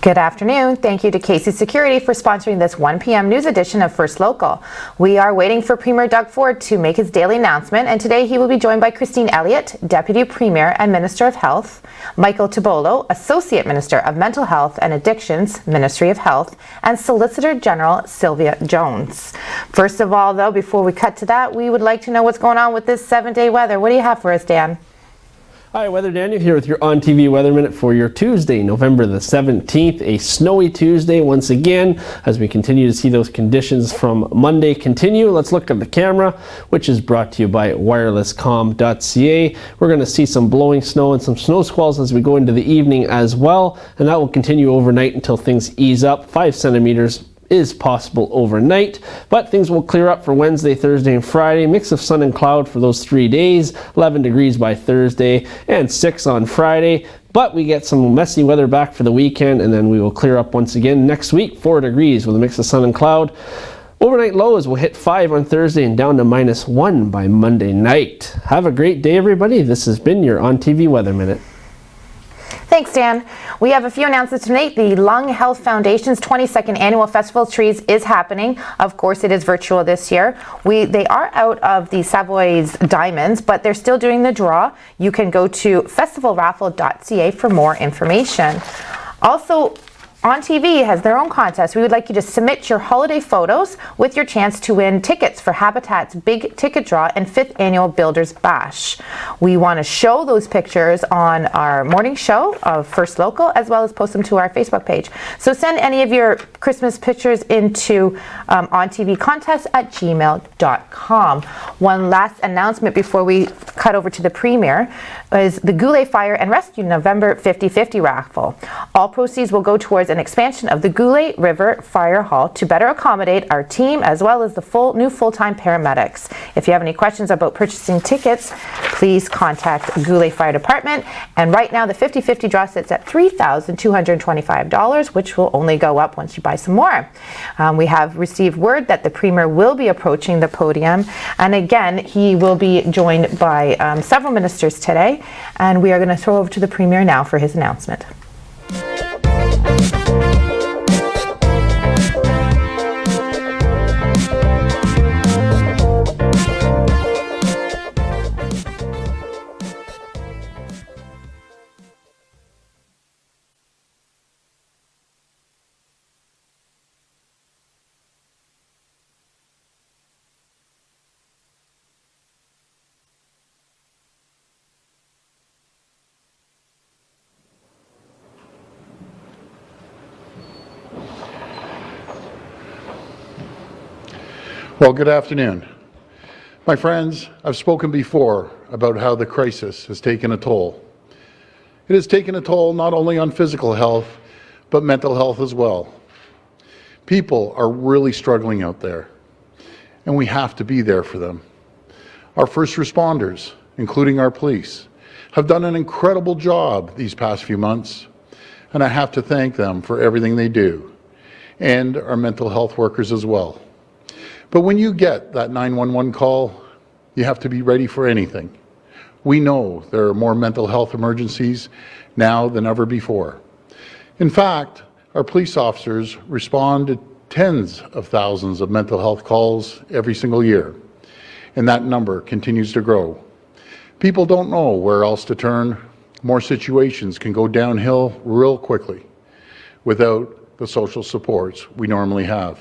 Good afternoon. Thank you to Casey Security for sponsoring this 1 p.m. news edition of First Local. We are waiting for Premier Doug Ford to make his daily announcement, and today he will be joined by Christine Elliott, Deputy Premier and Minister of Health, Michael Tibolo, Associate Minister of Mental Health and Addictions, Ministry of Health, and Solicitor General Sylvia Jones. First of all, though, before we cut to that, we would like to know what's going on with this 7-day weather. What do you have for us, Dan? Hi, Weather Daniel here with your On TV Weather Minute for your Tuesday, November the 17th, a snowy Tuesday once again as we continue to see those conditions from Monday continue. Let's look at the camera, which is brought to you by wirelesscom.ca. We're going to see some blowing snow and some snow squalls as we go into the evening as well, and that will continue overnight until things ease up. 5 centimeters is possible overnight, but things will clear up for Wednesday, Thursday, and Friday. Mix of sun and cloud for those 3 days, 11 degrees by Thursday, and 6 on Friday. But we get some messy weather back for the weekend, and then we will clear up once again next week, 4 degrees with a mix of sun and cloud. Overnight lows will hit 5 on Thursday and down to -1 by Monday night. Have a great day, everybody. This has been your On TV Weather Minute. Thanks, Dan. We have a few announcements tonight. The Lung Health Foundation's 22nd Annual Festival of Trees is happening. Of course, it is virtual this year. They are out of the Savoy's Diamonds, but they're still doing the draw. You can go to festivalraffle.ca for more information. Also, On TV has their own contest. We would like you to submit your holiday photos with your chance to win tickets for Habitat's big ticket draw and 5th annual Builders Bash. We want to show those pictures on our morning show of First Local, as well as post them to our Facebook page. So send any of your Christmas pictures into ontvcontest@gmail.com. One last announcement before we cut over to the Premier is the Goulet Fire and Rescue November 50/50 raffle. All proceeds will go towards an expansion of the Goulet River Fire Hall to better accommodate our team as well as the new full-time paramedics. If you have any questions about purchasing tickets, please contact Goulet Fire Department. And right now the 50/50 draw sits at $3,225, which will only go up once you buy some more. We have received word that the Premier will be approaching the podium, and again he will be joined by several ministers today, and we are going to throw over to the Premier now for his announcement. Well, good afternoon. My friends, I've spoken before about how the crisis has taken a toll. It has taken a toll not only on physical health, but mental health as well. People are really struggling out there, and we have to be there for them. Our first responders, including our police, have done an incredible job these past few months, and I have to thank them for everything they do, and our mental health workers as well. But when you get that 911 call, you have to be ready for anything. We know there are more mental health emergencies now than ever before. In fact, our police officers respond to tens of thousands of mental health calls every single year, and that number continues to grow. People don't know where else to turn. More situations can go downhill real quickly without the social supports we normally have.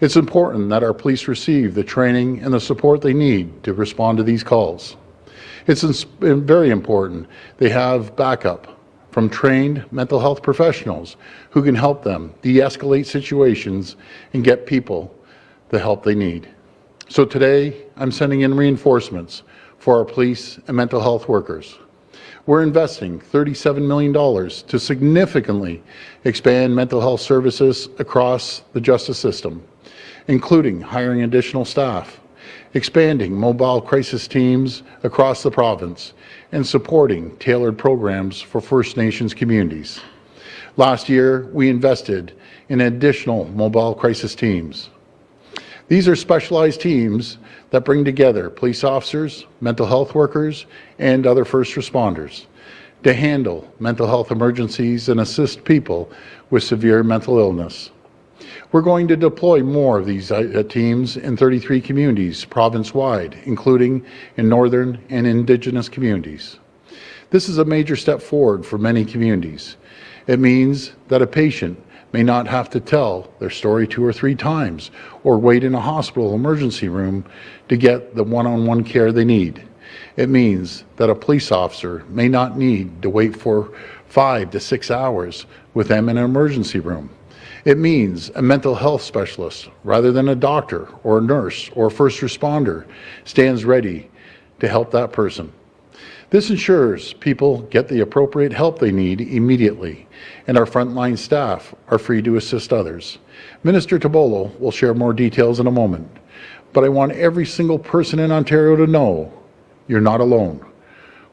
It's important that our police receive the training and the support they need to respond to these calls. It's very important they have backup from trained mental health professionals who can help them de-escalate situations and get people the help they need. So today, I'm sending in reinforcements for our police and mental health workers. We're investing $37 million to significantly expand mental health services across the justice system, including hiring additional staff, expanding mobile crisis teams across the province, and supporting tailored programs for First Nations communities. Last year, we invested in additional mobile crisis teams. These are specialized teams that bring together police officers, mental health workers, and other first responders to handle mental health emergencies and assist people with severe mental illness. We're going to deploy more of these teams in 33 communities province-wide, including in northern and Indigenous communities. This is a major step forward for many communities. It means that a patient may not have to tell their story 2 or 3 times or wait in a hospital emergency room to get the one-on-one care they need. It means that a police officer may not need to wait for 5 to 6 hours with them in an emergency room. It means a mental health specialist, rather than a doctor or a nurse or a first responder, stands ready to help that person. This ensures people get the appropriate help they need immediately, and our frontline staff are free to assist others. Minister Tobolo will share more details in a moment, but I want every single person in Ontario to know you're not alone.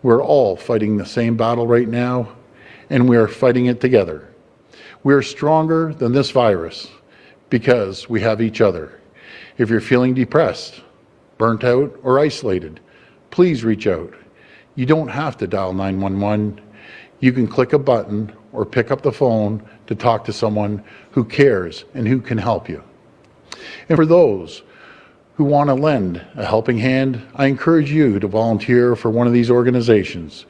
We're all fighting the same battle right now, and we are fighting it together. We are stronger than this virus because we have each other. If you're feeling depressed, burnt out, or isolated, please reach out. You don't have to dial 911. You can click a button or pick up the phone to talk to someone who cares and who can help you. And for those who want to lend a helping hand, I encourage you to volunteer for one of these organizations.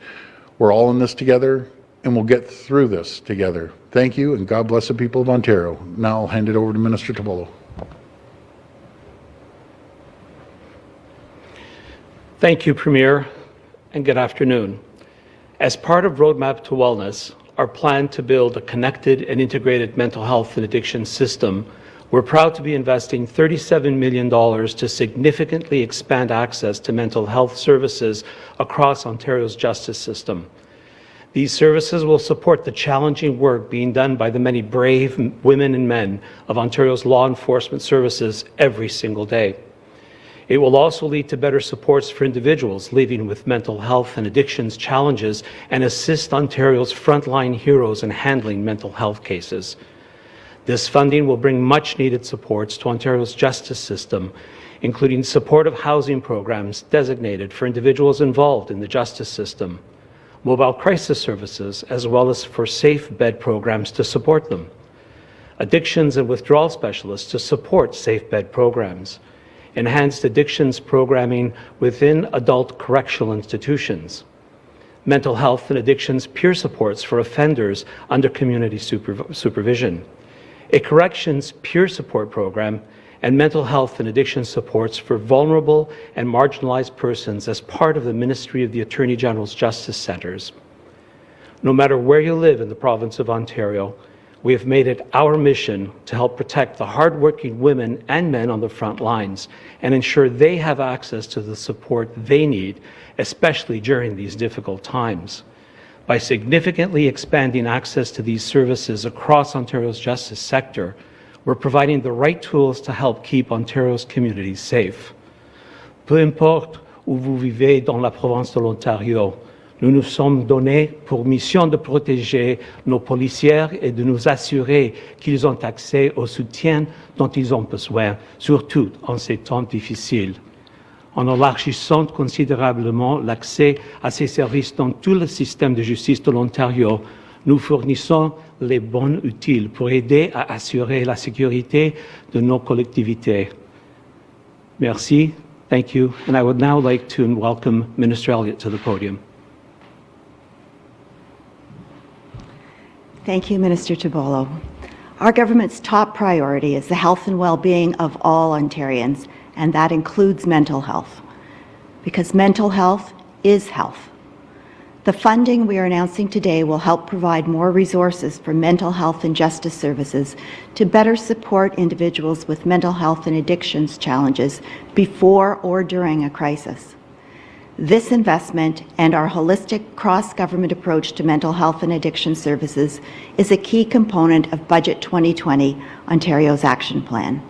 We're all in this together, and we'll get through this together. Thank you, and God bless the people of Ontario. Now I'll hand it over to Minister Tobolo. Thank you, Premier, and good afternoon. As part of Roadmap to Wellness, our plan to build a connected and integrated mental health and addiction system, we're proud to be investing $37 million to significantly expand access to mental health services across Ontario's justice system. These services will support the challenging work being done by the many brave women and men of Ontario's law enforcement services every single day. It will also lead to better supports for individuals living with mental health and addictions challenges and assist Ontario's frontline heroes in handling mental health cases. This funding will bring much-needed supports to Ontario's justice system, including supportive housing programs designated for individuals involved in the justice system, mobile crisis services, as well as for safe bed programs to support them, addictions and withdrawal specialists to support safe bed programs, enhanced addictions programming within adult correctional institutions, mental health and addictions peer supports for offenders under community supervision, a corrections peer support program, and mental health and addiction supports for vulnerable and marginalized persons as part of the Ministry of the Attorney General's Justice Centres. No matter where you live in the province of Ontario, we have made it our mission to help protect the hardworking women and men on the front lines and ensure they have access to the support they need, especially during these difficult times. By significantly expanding access to these services across Ontario's justice sector, we're providing the right tools to help keep Ontario's communities safe. Peu importe où vous vivez dans la province de l'Ontario, nous nous sommes donnés pour mission de protéger nos policiers et de nous assurer qu'ils ont accès au soutien dont ils ont besoin, surtout en ces temps difficiles. En élargissant considérablement l'accès à ces services dans tout le système de justice de l'Ontario, nous fournissons les bons outils pour aider à assurer la sécurité de nos collectivités. Merci, thank you, and I would now like to welcome Minister Elliott to the podium. Thank you, Minister Tobolo. Our government's top priority is the health and well-being of all Ontarians, and that includes mental health, because mental health is health. The funding we are announcing today will help provide more resources for mental health and justice services to better support individuals with mental health and addictions challenges before or during a crisis. This investment and our holistic cross-government approach to mental health and addiction services is a key component of Budget 2020, Ontario's action plan.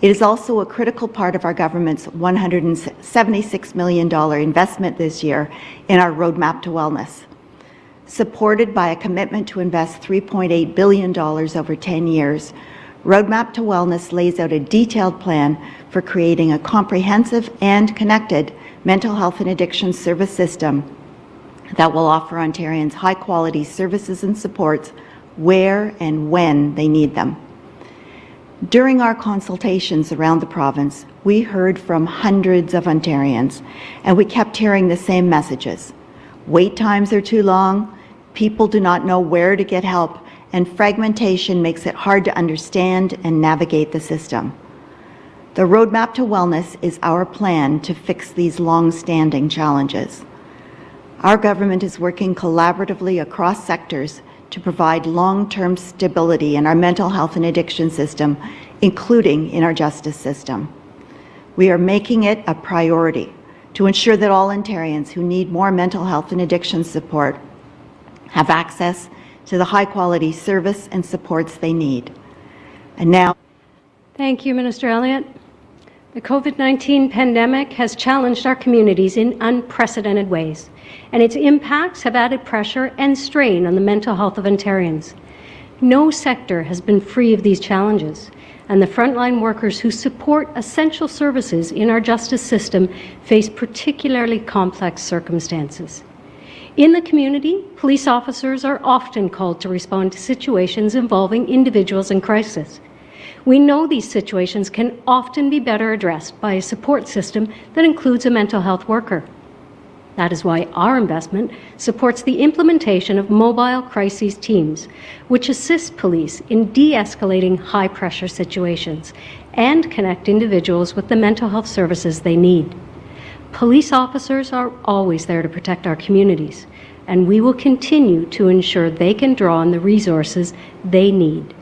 It is also a critical part of our government's $176 million investment this year in our Roadmap to Wellness. Supported by a commitment to invest $3.8 billion over 10 years, Roadmap to Wellness lays out a detailed plan for creating a comprehensive and connected mental health and addiction service system that will offer Ontarians high-quality services and supports where and when they need them. During our consultations around the province, we heard from hundreds of Ontarians, and we kept hearing the same messages. Wait times are too long, people do not know where to get help, and fragmentation makes it hard to understand and navigate the system. The Roadmap to Wellness is our plan to fix these long-standing challenges. Our government is working collaboratively across sectors to provide long-term stability in our mental health and addiction system, including in our justice system. We are making it a priority to ensure that all Ontarians who need more mental health and addiction support have access to the high-quality service and supports they need. And now, thank you, Minister Elliott. The COVID-19 pandemic has challenged our communities in unprecedented ways, and its impacts have added pressure and strain on the mental health of Ontarians. No sector has been free of these challenges, and the frontline workers who support essential services in our justice system face particularly complex circumstances. In the community, police officers are often called to respond to situations involving individuals in crisis. We know these situations can often be better addressed by a support system that includes a mental health worker. That is why our investment supports the implementation of mobile crises teams, which assist police in de-escalating high-pressure situations and connect individuals with the mental health services they need. Police officers are always there to protect our communities, and we will continue to ensure they can draw on the resources they need.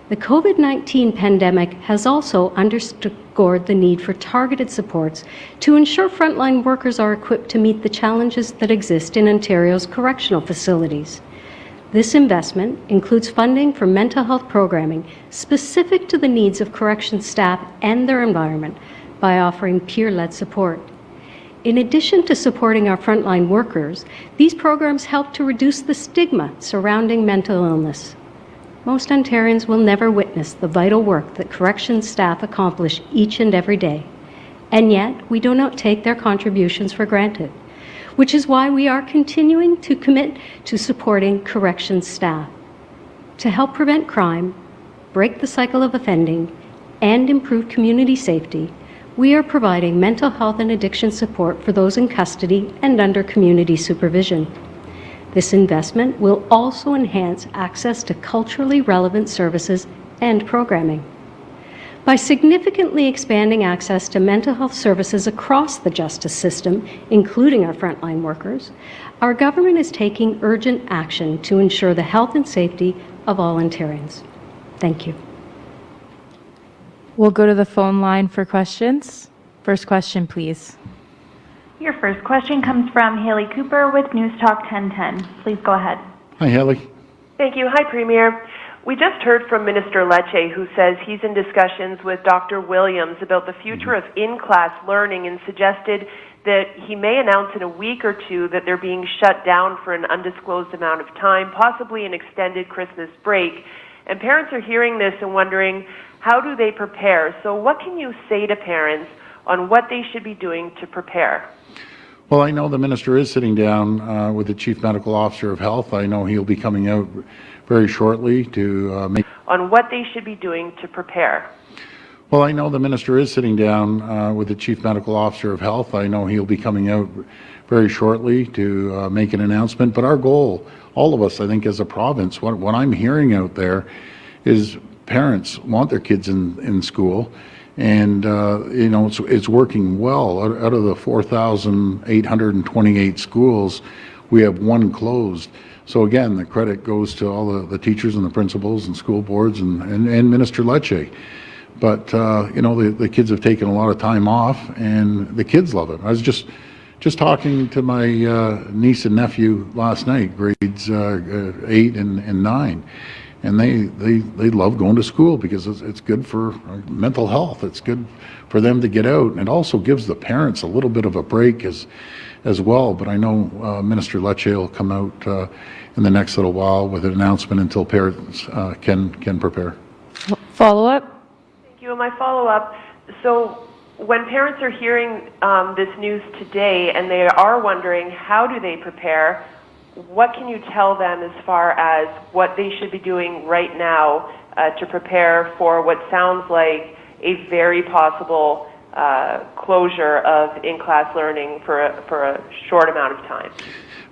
The COVID-19 pandemic has also underscored the need for targeted supports to ensure frontline workers are equipped to meet the challenges that exist in Ontario's correctional facilities. This investment includes funding for mental health programming specific to the needs of corrections staff and their environment by offering peer-led support. In addition to supporting our frontline workers, these programs help to reduce the stigma surrounding mental illness. Most Ontarians will never witness the vital work that corrections staff accomplish each and every day, and yet we do not take their contributions for granted, which is why we are continuing to commit to supporting corrections staff. To help prevent crime, break the cycle of offending, and improve community safety, we are providing mental health and addiction support for those in custody and under community supervision. This investment will also enhance access to culturally relevant services and programming. By significantly expanding access to mental health services across the justice system, including our frontline workers, our government is taking urgent action to ensure the health and safety of all Ontarians. Thank you. We'll go to the phone line for questions. First question, please. Your first question comes from Haley Cooper with News Talk 1010. Please go ahead. Hi, Haley. Thank you. Hi, Premier. We just heard from Minister Lecce, who says he's in discussions with Dr. Williams about the future of in-class learning and suggested that he may announce in a week or two that they're being shut down for an undisclosed amount of time, possibly an extended Christmas break. And parents are hearing this and wondering, how do they prepare? So what can you say to parents on what they should be doing to prepare? Well, I know the minister is sitting down with the Chief Medical Officer of Health. I know he'll be coming out very shortly to make... On what they should be doing to prepare. Well, I know the minister is sitting down with the Chief Medical Officer of Health. I know he'll be coming out very shortly to make an announcement. But our goal, all of us, I think, as a province, what I'm hearing out there is parents want their kids in school. And, you know, it's working well. Out of the 4,828 schools, we have one closed. So again, the credit goes to all the teachers and the principals and school boards and Minister Lecce. But, you know, the kids have taken a lot of time off, and the kids love it. I was just talking to my niece and nephew last night, grades 8 and 9. And they love going to school because it's good for mental health. It's good for them to get out, and it also gives the parents a little bit of a break as well. But I know Minister Lecce will come out in the next little while with an announcement until parents can prepare. Follow up? Thank you. And my follow-up, so when parents are hearing this news today and they are wondering how do they prepare, what can you tell them as far as what they should be doing right now to prepare for what sounds like a very possible closure of in-class learning for a short amount of time?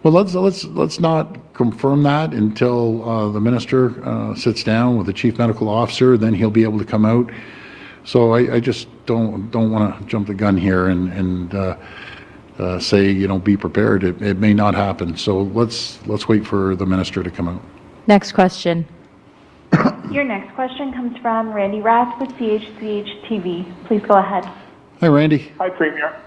Well, let's not confirm that until the minister sits down with the chief medical officer. Then he'll be able to come out. So I just don't want to jump the gun here and say, you know, be prepared. It may not happen. So let's wait for the minister to come out. Next question. Your next question comes from Randy Rath with CHCH TV. Please go ahead. Hi, Randy. Hi, Premier.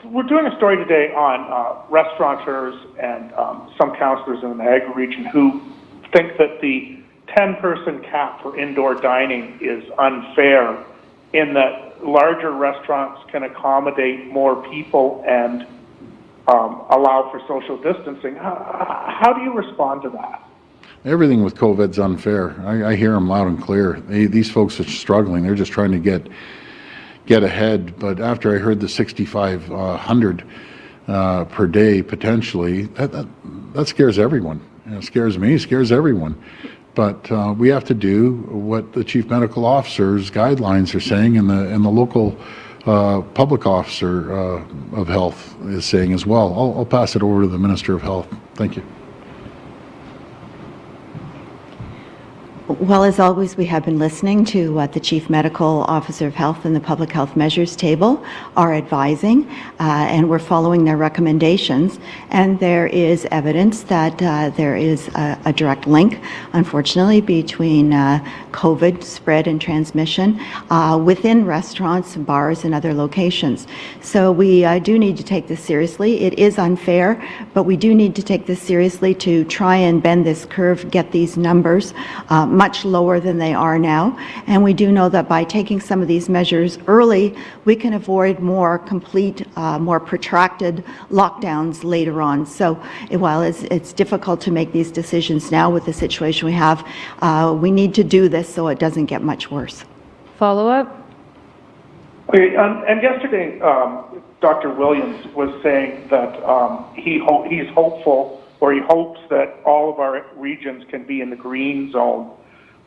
We're doing a story today on restaurateurs and some councillors in the Niagara region who think that the 10-person cap for indoor dining is unfair in that larger restaurants can accommodate more people and allow for social distancing. How do you respond to that? Everything with COVID's unfair. I hear them loud and clear. These folks are struggling. They're just trying to get ahead. But after I heard the 6,500 per day potentially, that scares everyone. It scares me. It scares everyone. But we have to do what the chief medical officer's guidelines are saying, and the local public officer of health is saying as well. I'll pass it over to the Minister of Health. Thank you. Well, as always, we have been listening to what the Chief Medical Officer of Health and the Public Health Measures Table are advising, and we're following their recommendations. And there is evidence that there is a direct link, unfortunately, between COVID spread and transmission within restaurants, bars, and other locations. So we do need to take this seriously. It is unfair, but we do need to take this seriously to try and bend this curve, get these numbers much lower than they are now. And we do know that by taking some of these measures early, we can avoid more complete, more protracted lockdowns later on. So while it's difficult to make these decisions now with the situation we have, we need to do this so it doesn't get much worse. Follow up? Okay, and yesterday, Dr. Williams was saying that he's hopeful, or he hopes that all of our regions can be in the green zone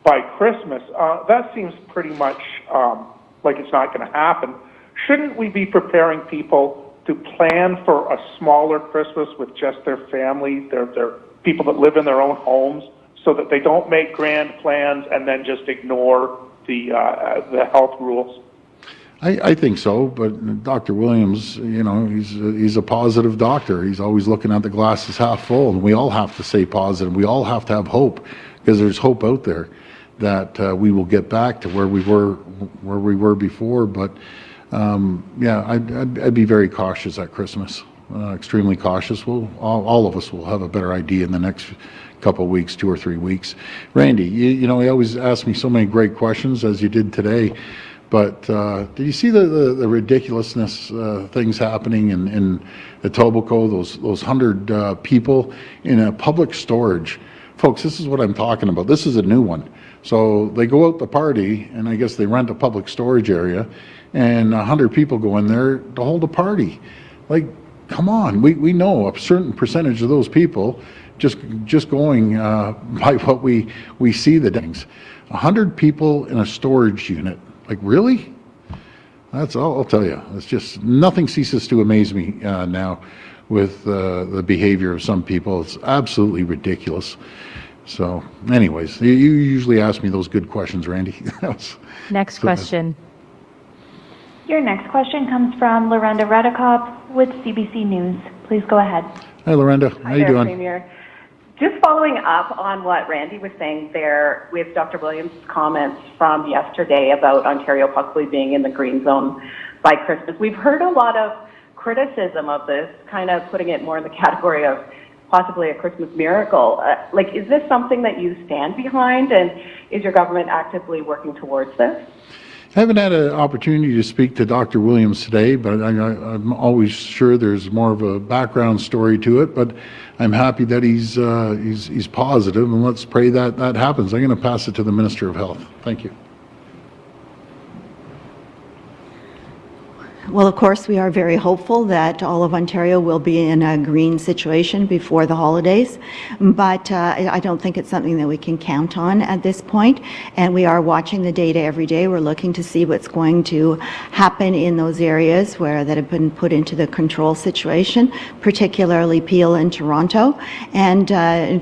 by Christmas. That seems pretty much like it's not going to happen. Shouldn't we be preparing people to plan for a smaller Christmas with just their family, their people that live in their own homes, so that they don't make grand plans and then just ignore the health rules? I think so, but Dr. Williams, you know, he's a positive doctor. He's always looking at the glass as half full, and we all have to stay positive. We all have to have hope, because there's hope out there that we will get back to where we were before. But yeah, I'd be very cautious at Christmas, extremely cautious. All of us will have a better idea in the next couple of weeks, 2 or 3 weeks. Randy, you know, he always asks me so many great questions, as you did today. But did you see the ridiculousness things happening in Etobicoke, those 100 people in a public storage? Folks, this is what I'm talking about. This is a new one. So they go out to party, and I guess they rent a public storage area, and 100 people go in there to hold a party. Like, come on. We know a certain percentage of those people just going by what we see the things. 100 people in a storage unit. Like, really? That's all I'll tell you. It's just, nothing ceases to amaze me now with the behavior of some people. It's absolutely ridiculous. So anyways, you usually ask me those good questions, Randy. Next question. Your next question comes from Lorenda Redekop with CBC News. Please go ahead. Hi, Lorenda. How you doing? Premier. Just following up on what Randy was saying there with Dr. Williams' comments from yesterday about Ontario possibly being in the green zone by Christmas. We've heard a lot of criticism of this, kind of putting it more in the category of possibly a Christmas miracle. Like, is this something that you stand behind, and is your government actively working towards this? I haven't had an opportunity to speak to Dr. Williams today, but I'm always sure there's more of a background story to it. But I'm happy that he's positive, and let's pray that that happens. I'm going to pass it to the Minister of Health. Thank you. Well, of course, we are very hopeful that all of Ontario will be in a green situation before the holidays, but I don't think it's something that we can count on at this point, and we are watching the data every day. We're looking to see what's going to happen in those areas that have been put into the control situation, particularly Peel and Toronto, and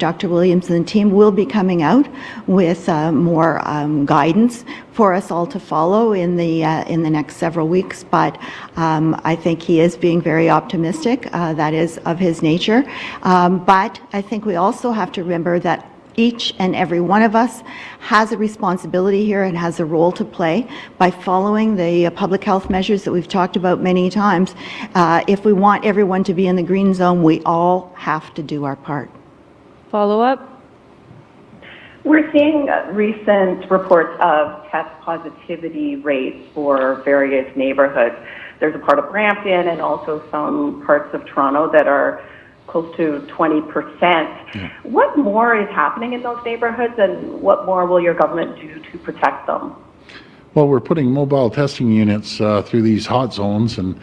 Dr. Williams and the team will be coming out with more guidance for us all to follow in the next several weeks, but I think he is being very optimistic. That is of his nature. But I think we also have to remember that each and every one of us has a responsibility here and has a role to play by following the public health measures that we've talked about many times. If we want everyone to be in the green zone, we all have to do our part. Follow up? We're seeing recent reports of test positivity rates for various neighborhoods. There's a part of Brampton and also some parts of Toronto that are close to 20%. Yeah. What more is happening in those neighborhoods, and what more will your government do to protect them? Well, we're putting mobile testing units through these hot zones, and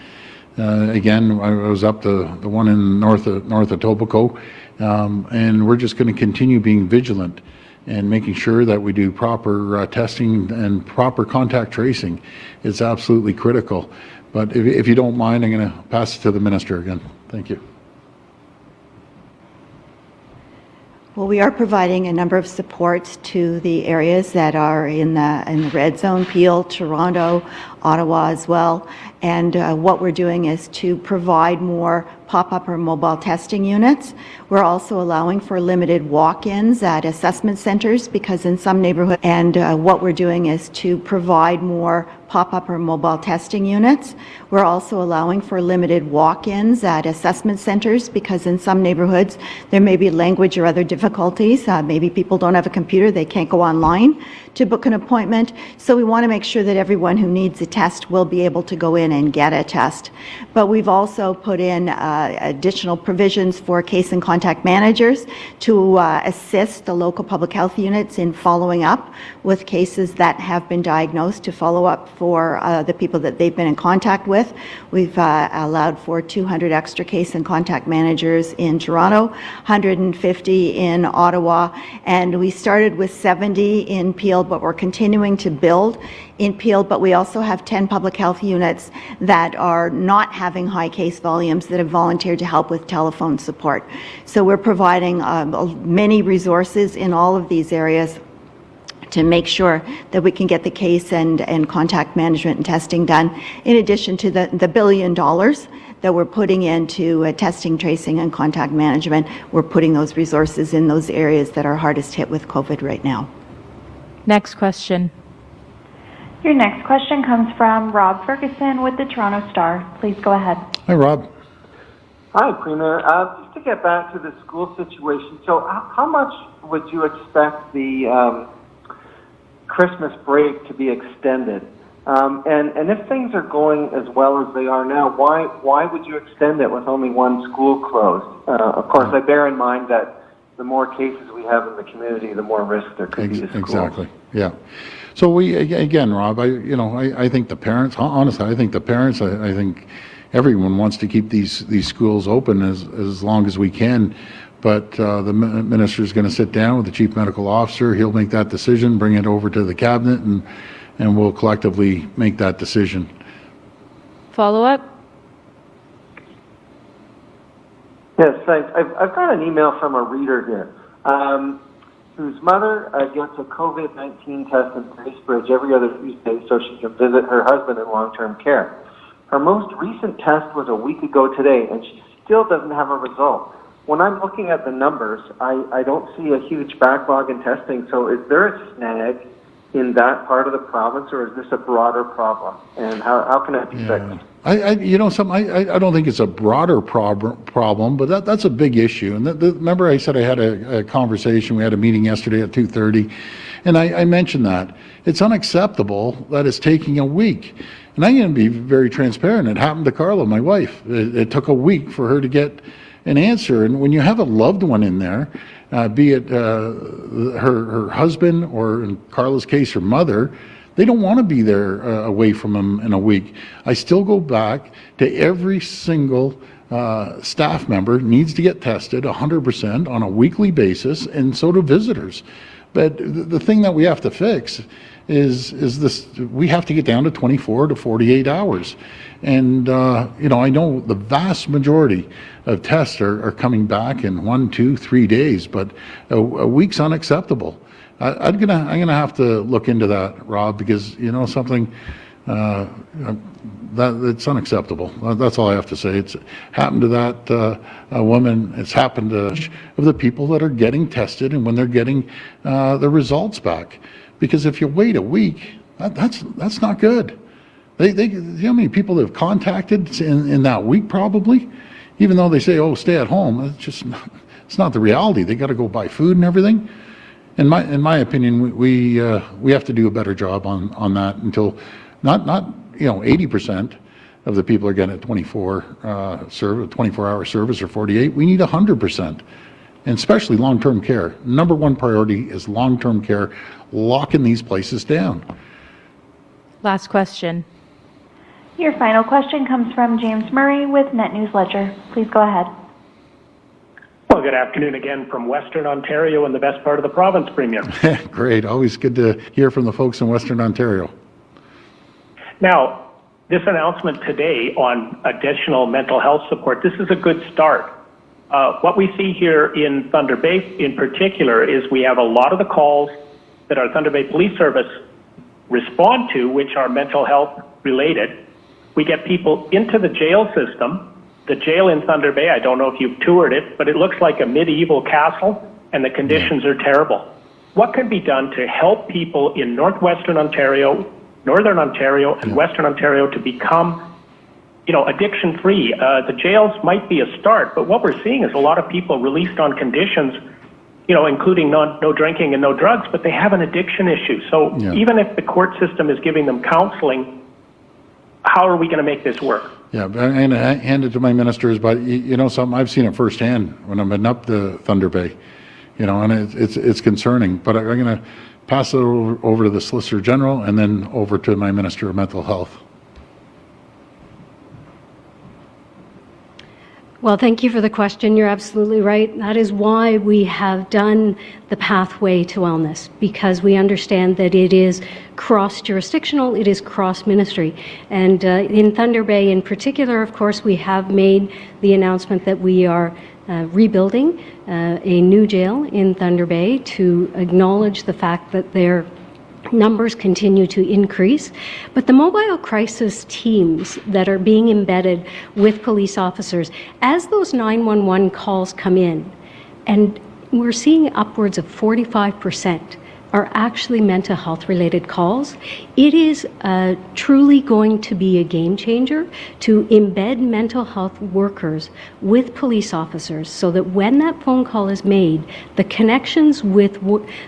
again, I was up to the one in north of Etobicoke, and we're just going to continue being vigilant and making sure that we do proper testing and proper contact tracing is absolutely critical. But if you don't mind, I'm going to pass it to the Minister again. Thank you. Well, we are providing a number of supports to the areas that are in the red zone, Peel, Toronto, Ottawa as well. And what we're doing is to provide more pop-up or mobile testing units. We're also allowing for limited walk-ins at assessment centers because in some neighborhoods, and what we're doing is to provide more pop-up or mobile testing units. We're also allowing for limited walk-ins at assessment centers because in some neighborhoods there may be language or other difficulties. Maybe people don't have a computer, they can't go online to book an appointment. So we want to make sure that everyone who needs a test will be able to go in and get a test. But we've also put in additional provisions for case and contact managers to assist the local public health units in following up with cases that have been diagnosed, to follow up for the people that they've been in contact with. We've allowed for 200 extra case and contact managers in Toronto, 150 in Ottawa, and we started with 70 in Peel, but we're continuing to build in Peel, but we also have 10 public health units that are not having high case volumes that have volunteered to help with telephone support. So we're providing many resources in all of these areas to make sure that we can get the case and contact management and testing done, in addition to the $1 billion that we're putting into testing, tracing, and contact management. We're putting those resources in those areas that are hardest hit with COVID right now. Next question. Your next question comes from Rob Ferguson with the Toronto Star. Please go ahead. Hi, Rob. Hi, Premier. Just to get back to the school situation, so how much would you expect the Christmas break to be extended? And if things are going as well as they are now, why would you extend it with only one school closed? Of course, I bear in mind that the more cases we have in the community, the more risk there could be to schools. Exactly. Yeah. So we again, Rob. I think the parents. Honestly, I think the parents. I think everyone wants to keep these schools open as long as we can. But the minister is going to sit down with the chief medical officer. He'll make that decision, bring it over to the cabinet, and we'll collectively make that decision. Follow up? Yes, thanks. I've got an email from a reader here whose mother gets a COVID-19 test in Bracebridge every other Tuesday so she can visit her husband in long-term care. Her most recent test was a week ago today, and she still doesn't have a result. When I'm looking at the numbers, I don't see a huge backlog in testing. So is there a snag in that part of the province, or is this a broader problem? And how can it be fixed? I don't think it's a broader problem, but that's a big issue. And remember I said I had a conversation, we had a meeting yesterday at 2:30, and I mentioned that. It's unacceptable that it's taking a week. And I'm going to be very transparent. It happened to Carla, my wife. It took a week for her to get an answer. And when you have a loved one in there, be it her husband or in Carla's case, her mother, They don't want to be there away from them in a week. I still go back to every single staff member needs to get tested 100% on a weekly basis, and so do visitors. But the thing that we have to fix is this: we have to get down to 24 to 48 hours. And I know the vast majority of tests are coming back in 1, 2, 3 days, but a week's unacceptable. I'm gonna have to look into that, Rob, because something that it's unacceptable. That's all I have to say. It's happened to that woman. It's happened to of the people that are getting tested and when they're getting the results back. Because if you wait a week, that's not good. You know how many people they've contacted in that week, probably, even though they say, "Oh, stay at home." It's not the reality. They got to go buy food and everything. In my opinion, we have to do a better job on that until not 80% of the people are getting a 24-hour service or 48. We need 100%, and especially long-term care. Number one priority is long-term care, locking these places down. Last question. Your final question comes from James Murray with Net News Ledger. Please go ahead. Well, good afternoon again from Western Ontario and the best part of the province, Premier. Great. Always good to hear from the folks in Western Ontario. Now, this announcement today on additional mental health support, this is a good start. What we see here in Thunder Bay in particular is we have a lot of the calls that our Thunder Bay Police Service respond to, which are mental health related. We get people into the jail system. The jail in Thunder Bay, I don't know if you've toured it, but it looks like a medieval castle, and the conditions are terrible. What can be done to help people in Northwestern Ontario, Northern Ontario, and Western Ontario to become, addiction-free? The jails might be a start, but what we're seeing is a lot of people released on conditions, including no drinking and no drugs, but they have an addiction issue. So even if the court system is giving them counseling, how are we going to make this work? Yeah, I'm going to hand it to my ministers, but something, I've seen it firsthand when I've been up to Thunder Bay, and it's concerning. But I'm going to pass it over to the Solicitor General and then over to my Minister of Mental Health. Well, thank you for the question. You're absolutely right. That is why we have done the pathway to wellness, because we understand that it is cross-jurisdictional, it is cross-ministry. And in Thunder Bay in particular, of course, we have made the announcement that we are rebuilding a new jail in Thunder Bay to acknowledge the fact that their numbers continue to increase, but the mobile crisis teams that are being embedded with police officers, as those 911 calls come in, and we're seeing upwards of 45% are actually mental health related calls. It is truly going to be a game changer to embed mental health workers with police officers so that when that phone call is made, the connections with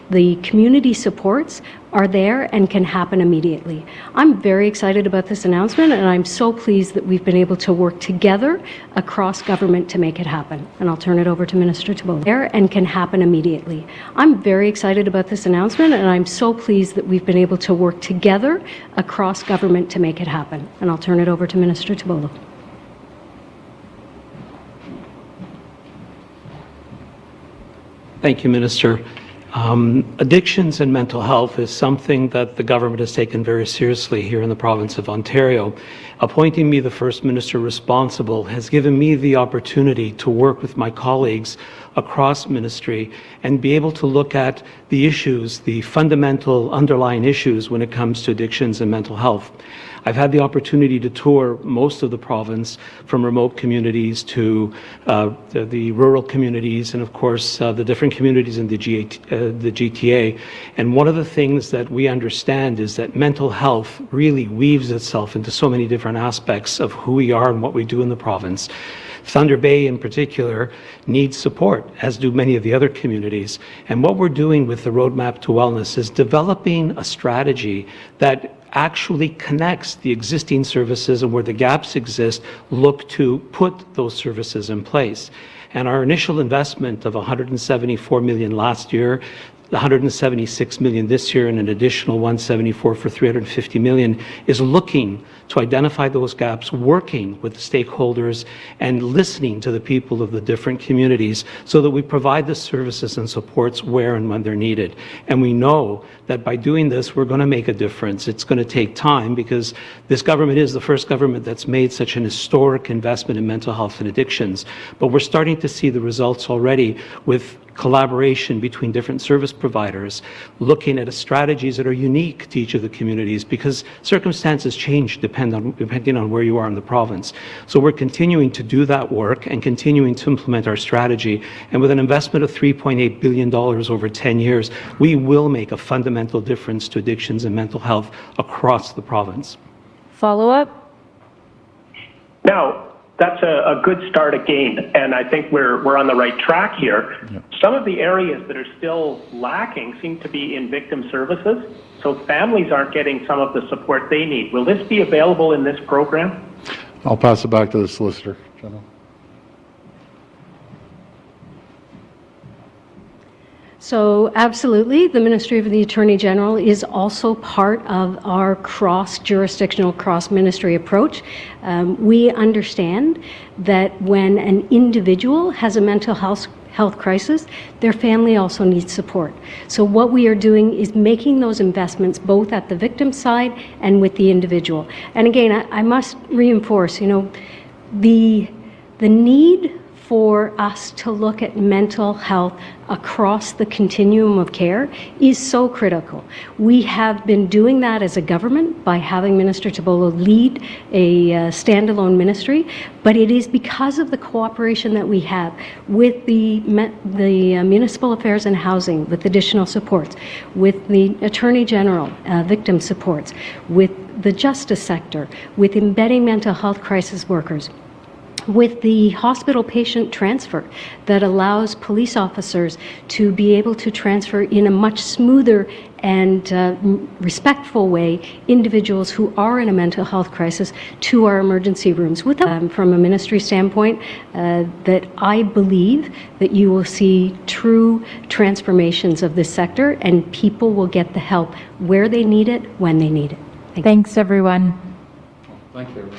the community supports are there and can happen immediately. I'm very excited about this announcement, and I'm so pleased that we've been able to work together across government to make it happen. And I'll turn it over to Minister Thibeault. There and can happen immediately. I'm very excited about this announcement, and I'm so pleased that we've been able to work together across government to make it happen. And I'll turn it over to Minister Thibeault. Thank you, Minister. Addictions and mental health is something that the government has taken very seriously here in the province of Ontario. Appointing me the first minister responsible has given me the opportunity to work with my colleagues across ministry and be able to look at the issues, the fundamental underlying issues when it comes to addictions and mental health. I've had the opportunity to tour most of the province, from remote communities to the rural communities, and of course the different communities in the GTA. And one of the things that we understand is that mental health really weaves itself into so many different aspects of who we are and what we do in the province. Thunder Bay in particular needs support, as do many of the other communities. And what we're doing with the Roadmap to Wellness is developing a strategy that actually connects the existing services, and where the gaps exist, look to put those services in place. And our initial investment of $174 million last year, the 176 million this year and an additional 174 for 350 million, is looking to identify those gaps, working with the stakeholders and listening to the people of the different communities so that we provide the services and supports where and when they're needed. And we know that by doing this, we're going to make a difference. It's going to take time because this government is the first government that's made such an historic investment in mental health and addictions. But we're starting to see the results already with collaboration between different service providers, looking at strategies that are unique to each of the communities because circumstances change depending on where you are in the province. So we're continuing to do that work and continuing to implement our strategy. And with an investment of $3.8 billion over 10 years, we will make a fundamental difference to addictions and mental health across the province. Follow up? Now, that's a good start again, and I think we're on the right track here. Yeah. Some of the areas that are still lacking seem to be in victim services, so families aren't getting some of the support they need. Will this be available in this program? I'll pass it back to the Solicitor General. So absolutely, the Ministry of the Attorney General is also part of our cross-jurisdictional, cross-ministry approach. We understand that when an individual has a mental health crisis, their family also needs support. So what we are doing is making those investments both at the victim side and with the individual. And again, I must reinforce, the need for us to look at mental health across the continuum of care is so critical. We have been doing that as a government by having Minister Tabolo lead a standalone ministry, but it is because of the cooperation that we have with the Municipal Affairs and Housing, with additional supports, with the Attorney General, victim supports, with the justice sector, with embedding mental health crisis workers, with the hospital patient transfer that allows police officers to be able to transfer in a much smoother and respectful way individuals who are in a mental health crisis to our emergency rooms. With from a ministry standpoint, that I believe that you will see true transformations of this sector and people will get the help where they need it, when they need it. Thanks everyone. Thank you.